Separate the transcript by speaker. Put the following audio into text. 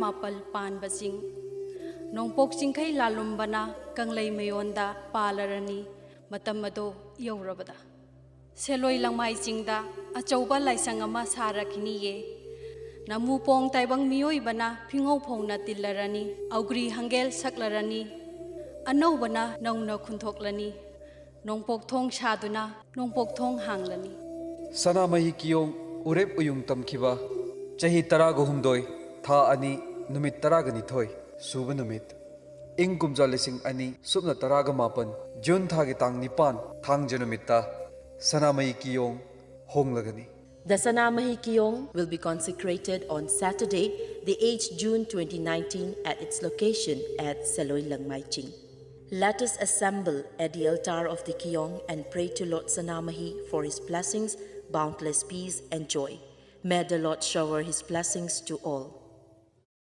Speaker 1: mapal panbasing nongpok chingkai lalumbana kanglei mayonda palarani matamado yaurabada seloi langmai chingda achauba laisang ama sarakiniye namu pong taibang mioi bana phingau phongna tillarani augri hangel saklarani anau bana nauna khuntoklani nongpok thong shaduna nongpok thong hanglani
Speaker 2: Sanamahi kiyong urep uyung tamkiba chahi taraga humdoi tha ani numit taraga nithoi suba numit ing kumja lising ani subna taraga mapan June thagi tang nipan thang janumita Sanamahi kiyong honglagani.
Speaker 3: The Sanamahi Kiyong will be consecrated on Saturday, the 8th June 2019 at its location at Seloi Langmaiching. Let us assemble at the altar of the Kiyong and pray to Lord Sanamahi for his blessings, boundless peace and joy. May the Lord shower his blessings to all.